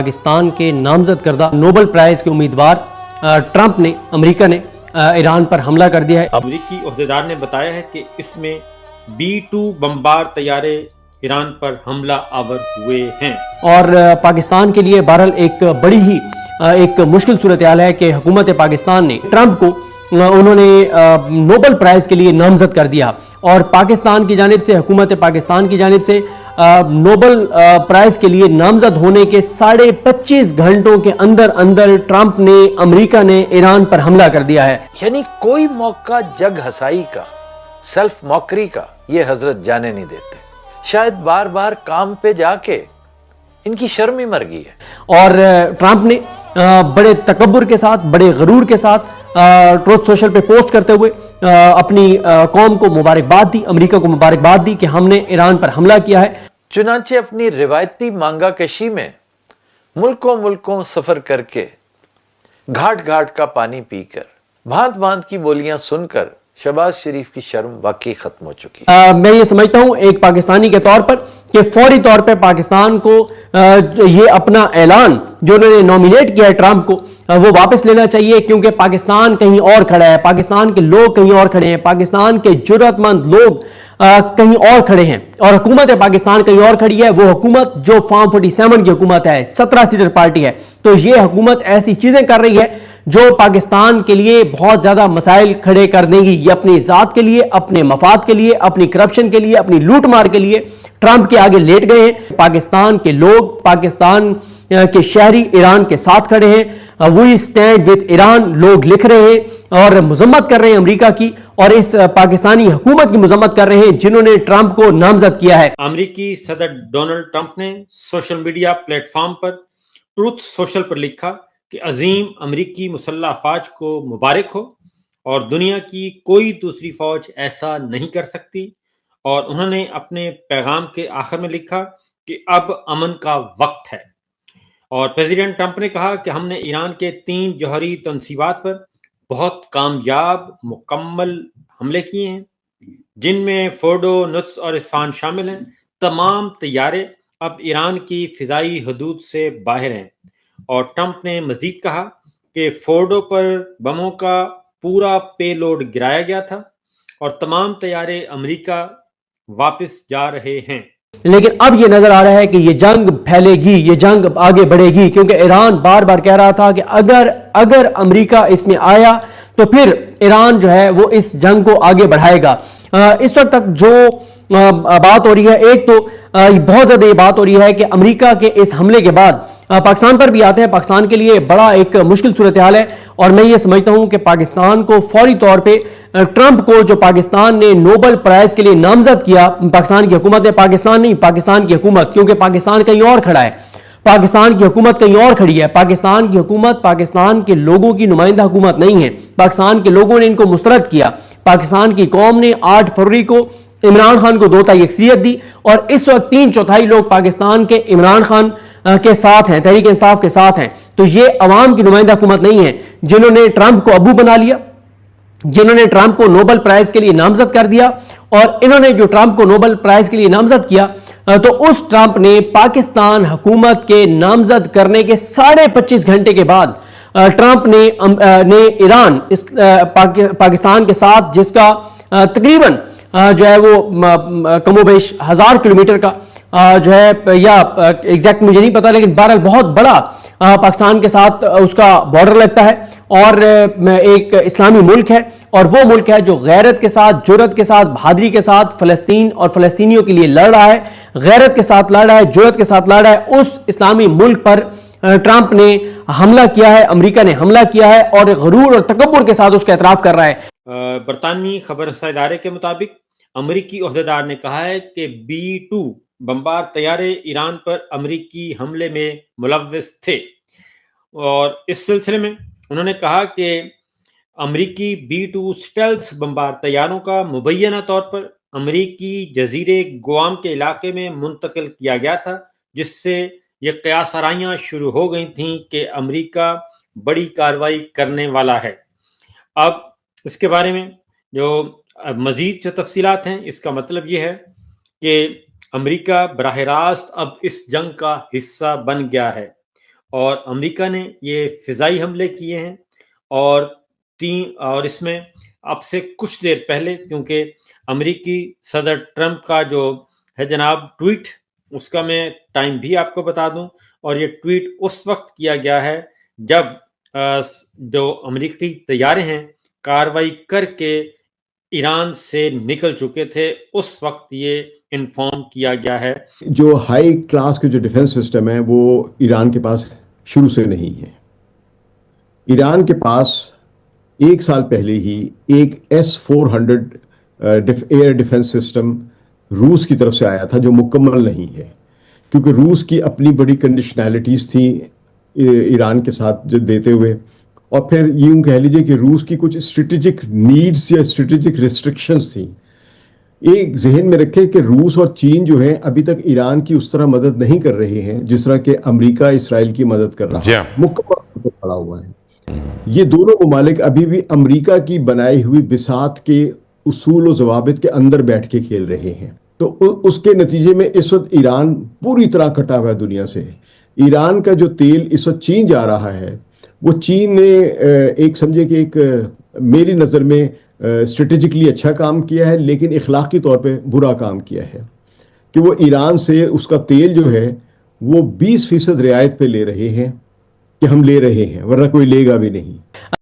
पाकिस्तान के नामजद करदा नोबेल प्राइज के उम्मीदवार अमेरिका ने ईरान पर हमला कर दिया है। अमेरिकी ओहदेदार ने बताया है कि इसमें B-2 बमबार तैयारे ईरान पर हमला आवर हुए हैं और पाकिस्तान के लिए बहरहाल एक बड़ी ही एक मुश्किल सूरत हाल है कि हुकूमत पाकिस्तान ने ट्रंप को उन्होंने नोबेल प्राइज के लिए नामजद कर दिया और पाकिस्तान की जानिब से हुकूमत पाकिस्तान की जानिब से नोबेल प्राइज के लिए नामजद होने के 25.5 घंटों के अंदर अंदर ट्रंप ने अमेरिका ने ईरान पर हमला कर दिया है। यानी कोई मौका जग हसाई का, सेल्फ मॉकरी का ये हजरत जाने नहीं देते। शायद बार बार काम पे जाके इनकी शर्म ही मर गई है। और ट्रंप ने बड़े तकब्बुर के साथ, बड़े गरूर के साथ ट्रूथ सोशल पे पोस्ट करते हुए अपनी कौम को मुबारकबाद दी, अमेरिका को मुबारकबाद दी कि हमने ईरान पर हमला किया है। चुनांचे अपनी रिवायती मांगा कशी में मुल्कों मुल्कों सफर करके, घाट घाट का पानी पीकर, भांत भांत की बोलियां सुनकर शहबाज शरीफ की शर्म वाकई खत्म हो चुकी है। मैं ये समझता हूं एक पाकिस्तानी के तौर पर कि फौरी तौर पर पाकिस्तान को ये अपना ऐलान जो उन्होंने नॉमिनेट किया है ट्रंप को वो वापस लेना चाहिए, क्योंकि पाकिस्तान कहीं और खड़ा है, पाकिस्तान के लोग कहीं और खड़े हैं, पाकिस्तान के जुर्रतमंद लोग कहीं और खड़े हैं और हुकूमत पाकिस्तान कहीं और खड़ी है। वो हुकूमत जो फॉर्म 47 की हुकूमत है, 17 सीटर पार्टी है, तो ये हुकूमत ऐसी चीजें कर रही है जो पाकिस्तान के लिए बहुत ज्यादा मसाइल खड़े कर देंगी। ये अपनी जात के लिए, अपने मफाद के लिए, अपनी करप्शन के लिए, अपनी लूट मार के लिए ट्रंप के आगे लेट गए हैं। पाकिस्तान के लोग, पाकिस्तान के शहरी ईरान के साथ खड़े हैं। वी स्टैंड विद ईरान लोग लिख रहे हैं और मजम्मत कर रहे हैं अमेरिका की और इस पाकिस्तानी हुकूमत की मजम्मत कर रहे हैं जिन्होंने ट्रंप को नामजद किया है। अमेरिकी सदर डोनाल्ड ट्रंप ने सोशल मीडिया प्लेटफॉर्म पर ट्रूथ सोशल पर लिखा कि अजीम अमेरिकी मुसल्लह अफवाज को मुबारक हो और दुनिया की कोई दूसरी फौज ऐसा नहीं कर सकती। और उन्होंने अपने पैगाम के आखिर में लिखा कि अब अमन का वक्त है। और प्रेसिडेंट ट्रंप ने कहा कि हमने ईरान के 3 जौहरी तंसीबात पर बहुत कामयाब मुकम्मल हमले किए हैं, जिनमें फोर्डो, नुत्स और इस्फहान शामिल हैं। तमाम तैयारे अब ईरान की फिजाई हदूद से बाहर हैं। और ट्रंप ने मजीद कहा कि फोर्डो पर बमों का पूरा पेलोड गिराया गया था और तमाम तैयारे अमेरिका वापस जा रहे हैं। लेकिन अब ये नजर आ रहा है कि ये जंग फैलेगी, ये जंग आगे बढ़ेगी, क्योंकि ईरान बार बार कह रहा था कि अगर अमेरिका इसमें आया तो फिर ईरान जो है वो इस जंग को आगे बढ़ाएगा। इस वक्त तक जो बात हो रही है, एक तो बहुत ज्यादा ये बात हो रही है कि अमेरिका के इस हमले के बाद पाकिस्तान पर भी आते हैं। पाकिस्तान के लिए बड़ा एक मुश्किल सूरत हाल है और मैं ये समझता हूं कि पाकिस्तान को फौरी तौर पे ट्रंप को, जो पाकिस्तान ने नोबेल प्राइज के लिए नामजद किया, पाकिस्तान की हुकूमत ने, पाकिस्तान नहीं, पाकिस्तान की हुकूमत, क्योंकि पाकिस्तान कहीं और खड़ा है, पाकिस्तान की हुकूमत कहीं और खड़ी है। पाकिस्तान की हुकूमत पाकिस्तान के लोगों की नुमाइंदा हुकूमत नहीं है। पाकिस्तान के लोगों ने इनको मुस्तरद किया। पाकिस्तान की कौम ने 8 फरवरी को इमरान खान को 2 ताई अक्सरियत दी और इस वक्त 3/4 लोग पाकिस्तान के इमरान खान के साथ हैं, तहरीक इंसाफ के साथ हैं। तो ये अवाम की नुमाइंदा हुकूमत नहीं है जिन्होंने ट्रंप को अबू बना लिया, जिन्होंने ट्रंप को नोबेल प्राइज के लिए नामजद कर दिया। और इन्होंने जो ट्रंप को नोबेल प्राइज के लिए नामजद किया तो उस ट्रंप ने पाकिस्तान हुकूमत के नामजद करने के 25.5 घंटे के बाद ट्रंप ने ईरान पाकिस्तान के साथ, जिसका तकरीबन जो है वो कमोबेश 1000 किलोमीटर का जो है, या एग्जैक्ट मुझे नहीं पता, लेकिन बहरहाल बहुत बड़ा पाकिस्तान के साथ उसका बॉर्डर लगता है और एक इस्लामी मुल्क है और वो मुल्क है जो गैरत के साथ, जुर्रत के साथ, बहादुरी के साथ फलस्तीन और फलस्तीनियों के लिए लड़ रहा है, गैरत के साथ लड़ रहा है, जुर्रत के साथ लड़ रहा है। उस इस्लामी मुल्क पर ट्रंप ने हमला किया है, अमेरिका ने हमला किया है और गरूर और तकब्बुर के साथ उसका एतराफ कर रहा है। बरतानवी खबर इदारे के मुताबिक अमेरिकी ओहदेदार ने कहा है कि B-2 बमबार तैयारे ईरान पर अमेरिकी हमले में मुलव्विस थे और इस सिलसिले में उन्होंने कहा कि अमेरिकी B-2 स्टेल्थ बमबार तैयारों का मुबैना तौर पर अमेरिकी जजीरे गुआम के इलाके में मुंतकिल किया गया था, जिससे ये क़यास आराइयां शुरू हो गई थीं कि अमेरिका बड़ी कार्रवाई करने वाला है। अब इसके बारे में जो मजीद जो तफसीलात हैं, इसका मतलब ये है कि अमेरिका बराह रास्त अब इस जंग का हिस्सा बन गया है और अमेरिका ने ये फिजाई हमले किए हैं। और इसमें अब से कुछ देर पहले, क्योंकि अमेरिकी सदर ट्रंप का जो है जनाब ट्वीट, उसका मैं टाइम भी आपको बता दूं, और ये ट्वीट उस वक्त किया गया है जब जो अमेरिकी तैयारे हैं कार्रवाई करके ईरान से निकल चुके थे, उस वक्त ये इन्फॉर्म किया गया है। जो हाई क्लास के जो डिफेंस सिस्टम है वो ईरान के पास शुरू से नहीं है। ईरान के पास एक साल पहले ही एक S-400 एयर डिफेंस सिस्टम रूस की तरफ से आया था, जो मुकम्मल नहीं है, क्योंकि रूस की अपनी बड़ी कंडीशनैलिटीज़ थी ईरान के साथ जो देते हुए, और फिर यूं कह लीजिए कि रूस की कुछ स्ट्रेटेजिक नीड्स या स्ट्रेटेजिक रिस्ट्रिक्शंस थी। एक जहन में रखें कि रूस और चीन जो है अभी तक ईरान की उस तरह मदद नहीं कर रहे हैं जिस तरह के अमेरिका इसराइल की मदद कर रहा है, मुकम्मल तौर पर खड़ा हुआ है। ये दोनों ममालिक अभी भी अमेरिका की बनाई हुई बिसात के उसूल और जवाबित के अंदर बैठ के खेल रहे हैं। तो उसके नतीजे में इस वक्त ईरान पूरी तरह कटा हुआ है दुनिया से। ईरान का जो तेल इस वक्त चीन जा रहा है, वो चीन ने एक समझे कि एक मेरी नज़र में स्ट्रेटेजिकली अच्छा काम किया है, लेकिन इखलाकी तौर पे बुरा काम किया है कि वो ईरान से उसका तेल जो है वो 20% रियायत पे ले रहे हैं, कि हम ले रहे हैं, वरना कोई लेगा भी नहीं।